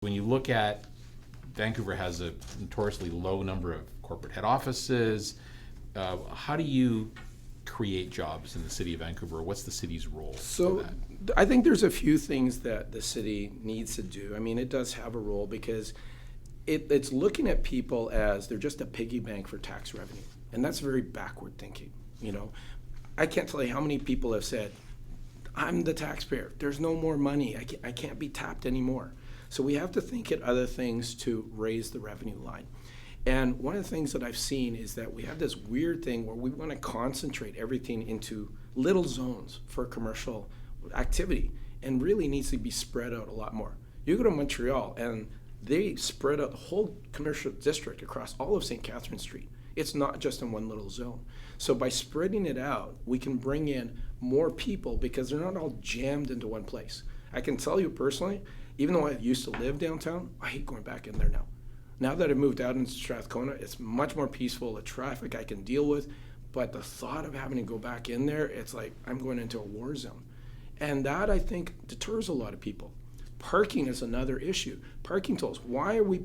When you look at, Vancouver has a notoriously low number of corporate head offices. How do you create jobs in the city of Vancouver? What's the city's role for So that? I think there's a few things that the city needs to do. I mean, it does have a role because it's looking at people as they're just a piggy bank for tax revenue. And that's very backward thinking, you know. I can't tell you how many people have said, I'm the taxpayer. There's no more money. I can't be tapped anymore. So we have to think at other things to raise the revenue line. And one of the things that I've seen is that we have this weird thing where we want to concentrate everything into little zones for commercial activity, and really needs to be spread out a lot more. You go to Montreal and they spread out the whole commercial district across all of St. Catherine Street. It's not just in one little zone. So by spreading it out, we can bring in more people because they're not all jammed into one place. I can tell you personally, even though I used to live downtown, I hate going back in there now. Now that I've moved out into Strathcona, it's much more peaceful. The traffic I can deal with, but the thought of having to go back in there, it's like I'm going into a war zone. And that, I think, deters a lot of people. Parking is another issue. Parking tolls. Why are we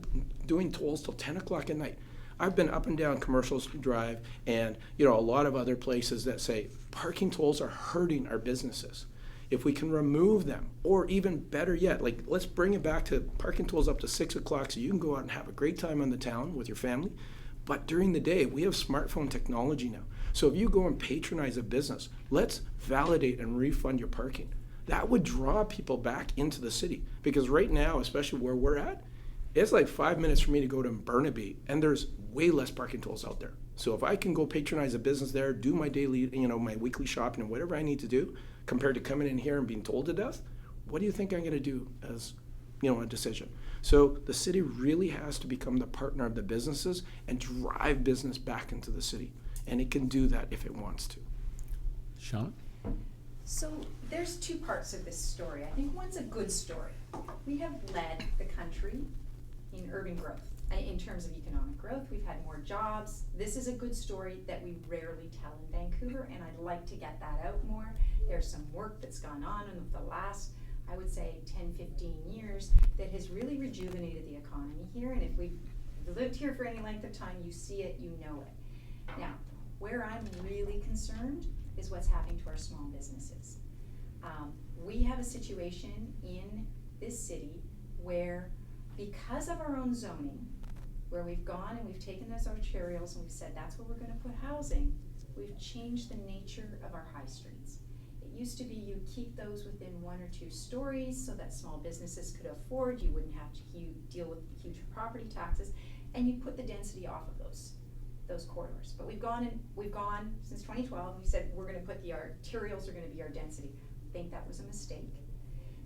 doing tolls till 10 o'clock at night? I've been up and down Commercial Drive and a lot of other places that say parking tolls are hurting our businesses. If we can remove them, or even better yet, like let's bring it back to parking tolls up to 6 o'clock so you can go out and have a great time on the town with your family. But during the day, we have smartphone technology now. So if you go and patronize a business, let's validate and refund your parking. That would draw people back into the city. Because right now, especially where we're at, it's like 5 minutes for me to go to Burnaby, and there's way less parking tolls out there. So if I can go patronize a business there, do my daily, my weekly shopping and whatever I need to do, compared to coming in here and being told to death, what do you think I'm going to do as, a decision? So the city really has to become the partner of the businesses and drive business back into the city. And it can do that if it wants to. Shauna? So there's two parts of this story. I think one's a good story. We have led the country in urban growth. In terms of economic growth, we've had more jobs. This is a good story that we rarely tell in Vancouver, and I'd like to get that out more. There's some work that's gone on in the last, I would say, 10, 15 years that has really rejuvenated the economy here, and if we've lived here for any length of time, you see it, you know it. Now, where I'm really concerned is what's happening to our small businesses. We have a situation in this city where, because of our own zoning, where we've gone and we've taken those arterials and we've said that's where we're going to put housing, we've changed the nature of our high streets. It used to be you keep those within 1 or 2 stories so that small businesses could afford, you wouldn't have to deal with huge property taxes, and you put the density off of those corridors. But we've gone since 2012, and we said we're going to put the arterials are going to be our density. I think that was a mistake.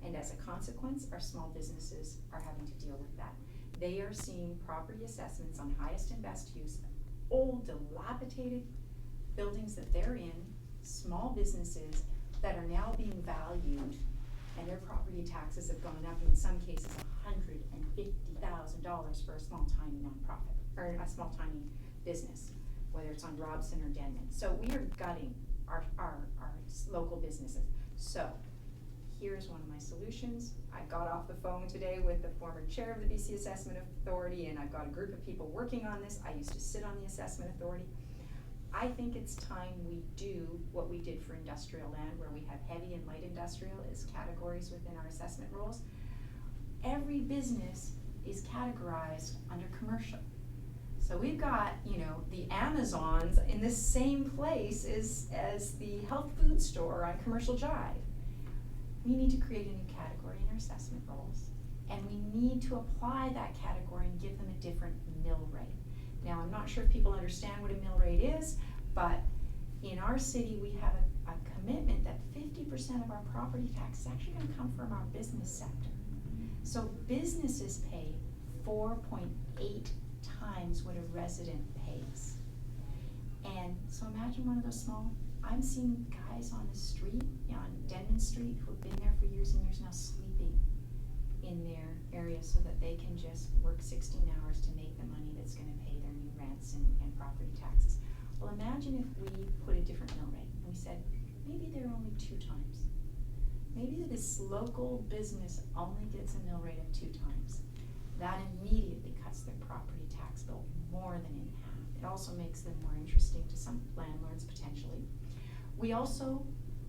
And as a consequence, our small businesses are having to deal with that. They are seeing property assessments on highest and best use, old, dilapidated buildings that they're in, small businesses that are now being valued, and their property taxes have gone up, in some cases $150,000 for a small, tiny nonprofit, or a small, tiny business, whether it's on Robson or Denman. So we are gutting our local businesses. So here's one of my solutions. I got off the phone today with the former chair of the BC Assessment Authority, and I've got a group of people working on this. I used to sit on the Assessment Authority. I think it's time we do what we did for industrial land, where we have heavy and light industrial as categories within our assessment roles. Every business is categorized under commercial. So we've got, the Amazons in the same place as the health food store on Commercial Drive. We need to create a new category in our assessment roles, and we need to apply that category and give them a different mill rate. Now, I'm not sure if people understand what a mill rate is, but in our city we have a commitment that 50% of our property tax is actually going to come from our business sector. So businesses pay 4.8 times what a resident pays. And so imagine one of those small, I'm seeing guys on the street, on Denman Street, who have been there for years and years now, sleeping in their area so that they can just work 16 hours to make the money that's going to pay their new rents and property taxes. Well, imagine if we put a different mill rate and we said, maybe they're only 2 times. Maybe this local business only gets a mill rate of 2 times. that immediately cuts their property tax bill more than in half. It also makes them more interesting to some landlords potentially. We also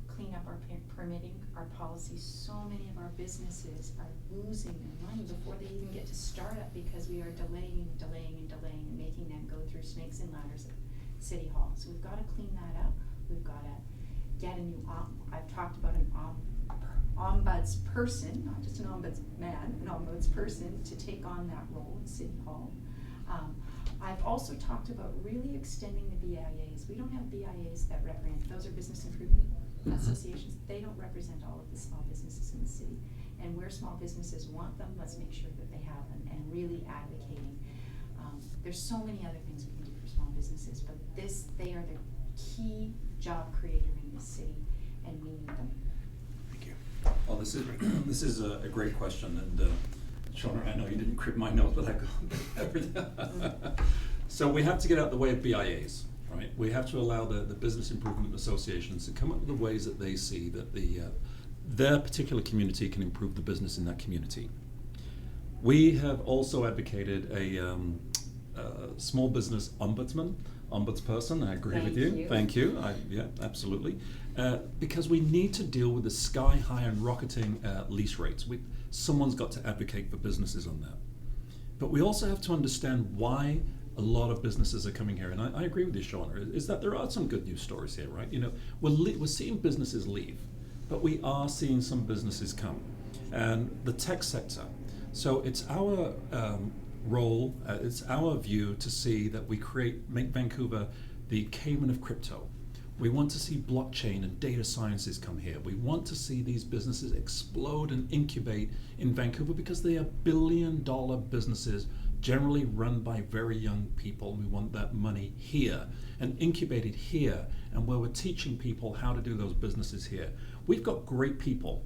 clean up our permitting, our policies. So many of our businesses are losing their money before they even get to start up because we are delaying and making them go through snakes and ladders at City Hall. So we've got to clean that up. We've got to get a new I've talked about an ombuds person, not just an ombudsman, an ombuds person to take on that role in City Hall. I've also talked about really extending the BIAs. We don't have BIAs that represent, those are business improvement associations. They don't represent all of the small businesses in the city. And where small businesses want them, let's make sure that they have them, and really advocating. There's so many other things we can do for small businesses, but they are the key job creator in this city, and we need them. Thank you. Well, this is a great question, and Shauna, I know you didn't crib my notes, but I got everything. So we have to get out the way of BIAs, right? We have to allow the business improvement associations to come up with the ways that they see that their particular community can improve the business in that community. We have also advocated a small business ombudsperson. I agree with you. Thank you. Yeah, absolutely. Because we need to deal with the sky-high and rocketing lease rates. Someone's got to advocate for businesses on that. But we also have to understand why a lot of businesses are coming here. And I agree with you, Shauna, is that there are some good news stories here, right? You know, we're seeing businesses leave, but we are seeing some businesses come. And the tech sector. So it's our role, it's our view to see that we make Vancouver the Cayman of crypto. We want to see blockchain and data sciences come here. We want to see these businesses explode and incubate in Vancouver because they are billion-dollar businesses generally run by very young people. We want that money here and incubated here, and where we're teaching people how to do those businesses here. We've got great people.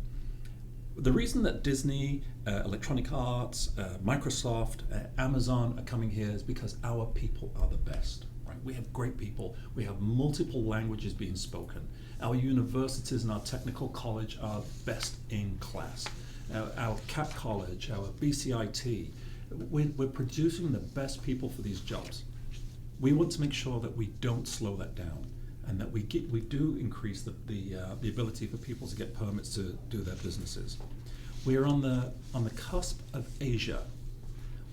The reason that Disney, Electronic Arts, Microsoft, Amazon are coming here is because our people are the best. Right? We have great people. We have multiple languages being spoken. Our universities and our technical college are best in class. Our CAP College, our BCIT, we're producing the best people for these jobs. We want to make sure that we don't slow that down, and that we do increase the ability for people to get permits to do their businesses. We're on the cusp of Asia.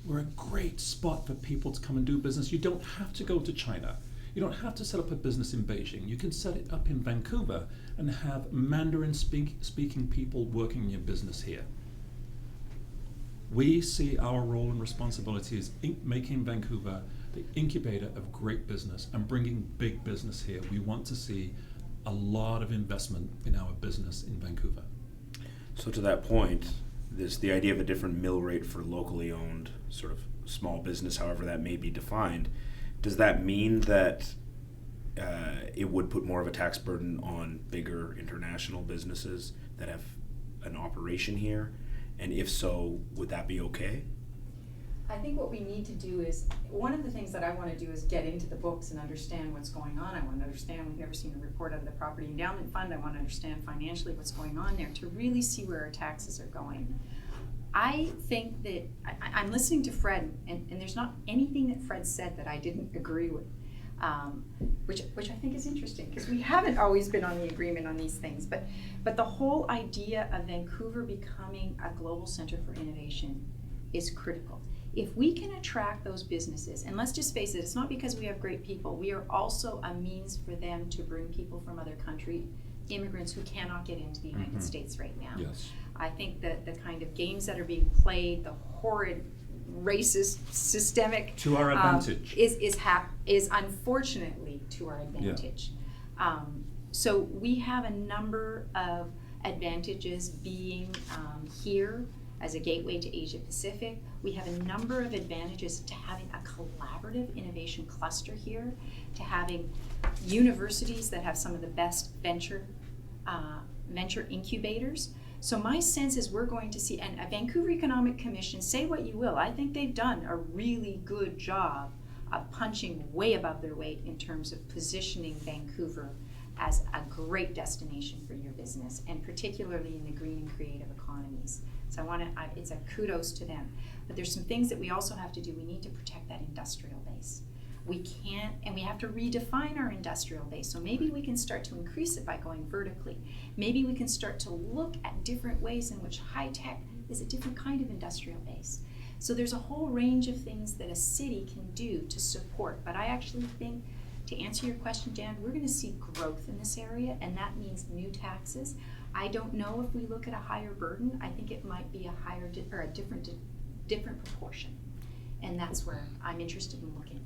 We're a great spot for people to come and do business. You don't have to go to China. You don't have to set up a business in Beijing. You can set it up in Vancouver and have Mandarin speaking people working in your business here. We see our role and responsibility as making Vancouver the incubator of great business and bringing big business here. We want to see a lot of investment in our business in Vancouver. So to that point, the idea of a different mill rate for locally owned sort of small business, however that may be defined, does that mean that it would put more of a tax burden on bigger international businesses that have an operation here? And if so, would that be okay? I think what we need to do is, one of the things that I want to do is get into the books and understand what's going on. I want to understand, we've never seen a report out of the Property Endowment Fund. I want to understand financially what's going on there to really see where our taxes are going. I think that, I'm listening to Fred, and there's not anything that Fred said that I didn't agree with, which I think is interesting, because we haven't always been on the agreement on these things. But the whole idea of Vancouver becoming a global center for innovation is critical. If we can attract those businesses, and let's just face it, it's not because we have great people, we are also a means for them to bring people from other countries, immigrants who cannot get into the United States right now. Yes. I think that the kind of games that are being played, the horrid, racist, systemic, To our advantage. is unfortunately to our advantage. Yeah. So we have a number of advantages being here as a gateway to Asia Pacific. We have a number of advantages to having a collaborative innovation cluster here, to having universities that have some of the best venture incubators. So my sense is we're going to see, and a Vancouver Economic Commission, say what you will, I think they've done a really good job of punching way above their weight in terms of positioning Vancouver as a great destination for your business, and particularly in the green and creative economies. So it's a kudos to them. But there's some things that we also have to do. We need to protect that industrial base. We can't, and we have to redefine our industrial base. So maybe we can start to increase it by going vertically. Maybe we can start to look at different ways in which high tech is a different kind of industrial base. So there's a whole range of things that a city can do to support. But I actually think, to answer your question, Jan, we're going to see growth in this area, and that means new taxes. I don't know if we look at a higher burden. I think it might be a higher or a different proportion, and that's where I'm interested in looking.